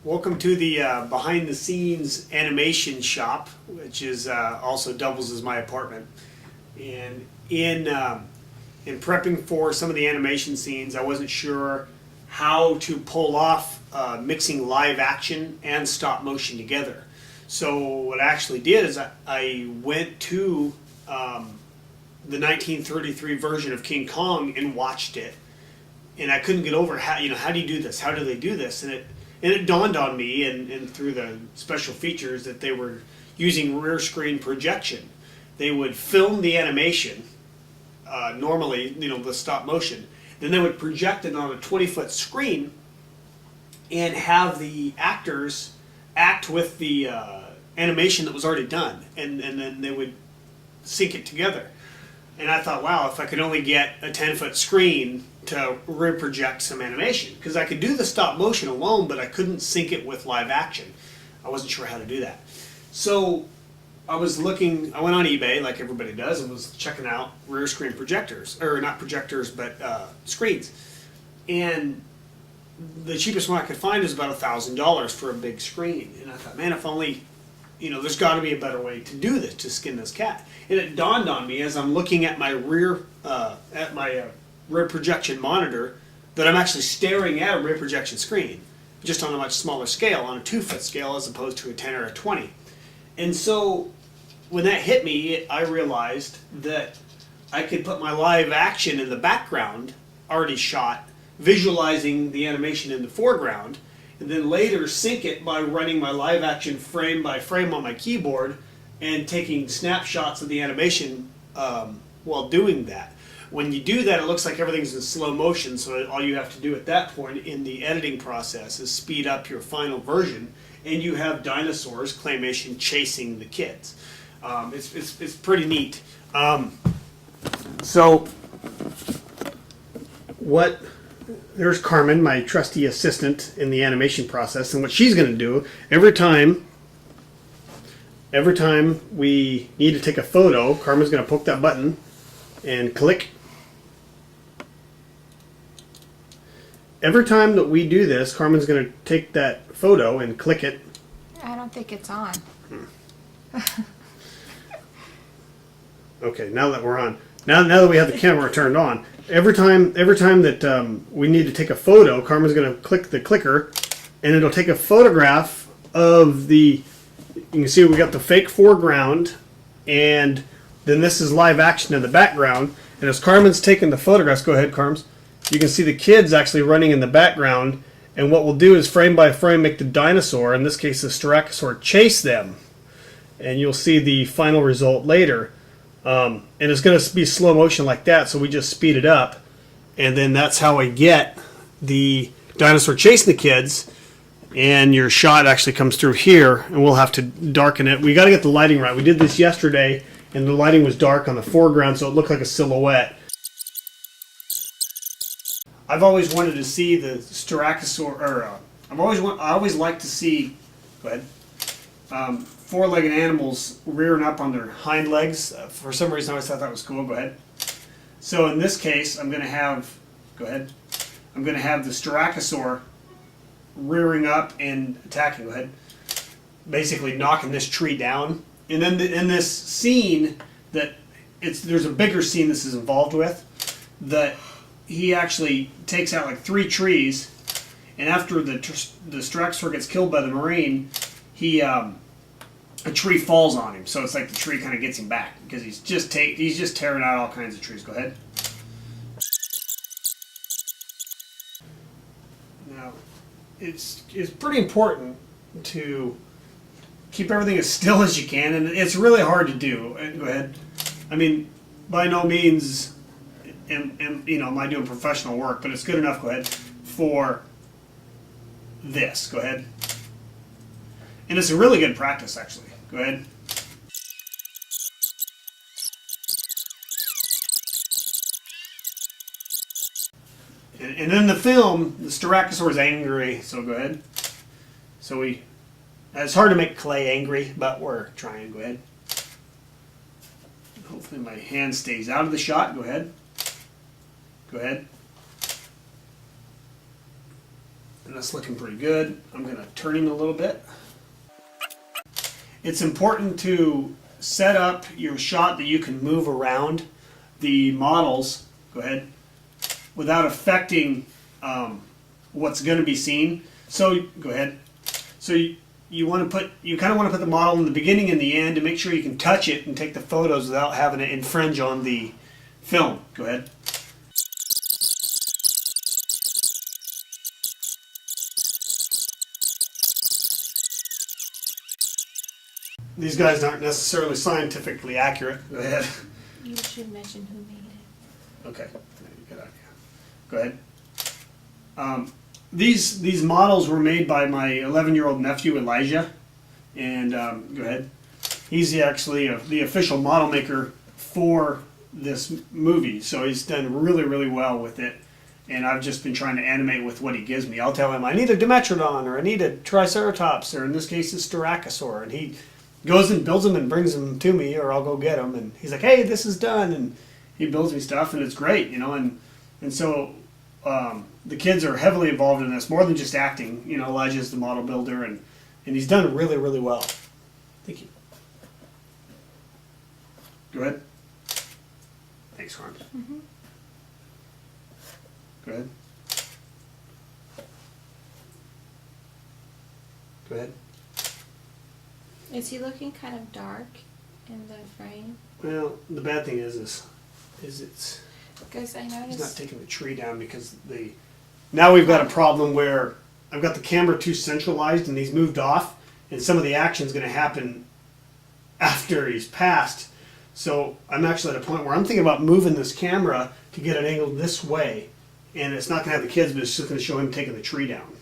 Welcome to the behind the scenes animation shop, which is also doubles as my apartment. And in prepping for some of the animation scenes, I wasn't sure how to pull off mixing live action and stop motion together. So what I actually did is I went to the 1933 version of King Kong and watched it, and I couldn't get over how do you do this? How do they do this? And it dawned on me, and through the special features, that they were using rear screen projection. They would film the animation, normally, the stop motion. Then they would project it on a 20-foot screen and have the actors act with the animation that was already done. And then they would sync it together. And I thought, wow, if I could only get a 10-foot screen to reproject some animation. Because I could do the stop motion alone, but I couldn't sync it with live action. I wasn't sure how to do that. So I went on eBay, like everybody does, and was checking out rear screen projectors. Or not projectors, but screens. And the cheapest one I could find was about $1,000 for a big screen. And I thought, man, if only, there's got to be a better way to do this, to skin this cat. And it dawned on me as I'm looking at my rear projection monitor that I'm actually staring at a rear projection screen, just on a much smaller scale, on a 2-foot scale as opposed to a 10 or a 20. And so when that hit me, I realized that I could put my live action in the background, already shot, visualizing the animation in the foreground, and then later sync it by running my live action frame by frame on my keyboard and taking snapshots of the animation while doing that. When you do that, it looks like everything's in slow motion, so all you have to do at that point in the editing process is speed up your final version, and you have dinosaurs, claymation, chasing the kids. It's pretty neat. There's Carmen, my trusty assistant in the animation process, and what she's going to do every time we need to take a photo, Carmen's going to poke that button and click. Every time that we do this, Carmen's going to take that photo and click it. I don't think it's on. Okay, now that we're on, now that we have the camera turned on, every time that we need to take a photo, Carmen's going to click the clicker, and it'll take a photograph of the. You can see we got the fake foreground, and then this is live action in the background. And as Carmen's taking the photographs, go ahead, Carms. You can see the kids actually running in the background. And what we'll do is frame by frame make the dinosaur, in this case the Styracosaur, chase them. And you'll see the final result later. And it's going to be slow motion like that, so we just speed it up. And then that's how I get the dinosaur chasing the kids. And your shot actually comes through here, and we'll have to darken it. We got to get the lighting right. We did this yesterday, and the lighting was dark on the foreground, so it looked like a silhouette. I've always wanted to see the Styracosaur, or I always like to see, go ahead, four-legged animals rearing up on their hind legs. For some reason, I always thought that was cool. Go ahead. So in this case, I'm going to have, go ahead, I'm going to have the Styracosaur rearing up and attacking. Go ahead. Basically knocking this tree down. And then in this scene, there's a bigger scene this is involved with, that he actually takes out like 3 trees, and after the Styracosaur gets killed by the Marine, a tree falls on him. So it's like the tree kind of gets him back because he's just tearing out all kinds of trees. Go ahead. Now, it's pretty important to keep everything as still as you can, and it's really hard to do. Go ahead. I mean, by no means am I doing professional work, but it's good enough. Go ahead for this. Go ahead, and it's a really good practice, actually. Go ahead. And in the film, the Styracosaur is angry, so go ahead. It's hard to make clay angry, but we're trying. Go ahead. Hopefully my hand stays out of the shot. Go ahead. Go ahead. And that's looking pretty good. I'm going to turn him a little bit. It's important to set up your shot that you can move around the models, go ahead, without affecting what's going to be seen. So go ahead. So you want to put, you kind of want to put the model in the beginning and the end to make sure you can touch it and take the photos without having it infringe on the film. Go ahead. These guys aren't necessarily scientifically accurate. Go ahead. You should mention who made it. Okay, good idea. Go ahead. These models were made by my 11-year-old nephew Elijah, and go ahead. He's actually the official model maker for this movie, so he's done really, really well with it. And I've just been trying to animate with what he gives me. I'll tell him I need a Dimetrodon, or I need a Triceratops, or in this case a Styracosaur, and he goes and builds them and brings them to me, or I'll go get them. And he's like, "Hey, this is done," and he builds me stuff, and it's great, you know. And so the kids are heavily involved in this, more than just acting. You know, Elijah's the model builder, and he's done really, really well. Thank you. Go ahead. Thanks, Ron. Mm-hmm. Go ahead. Go ahead. Is he looking kind of dark in the frame? Well, the bad thing is it's Because I he's not noticed. taking the tree down because now we've got a problem where I've got the camera too centralized and he's moved off, and some of the action's going to happen after he's passed. So I'm actually at a point where I'm thinking about moving this camera to get it angled this way, and it's not going to have the kids, but it's just going to show him taking the tree down.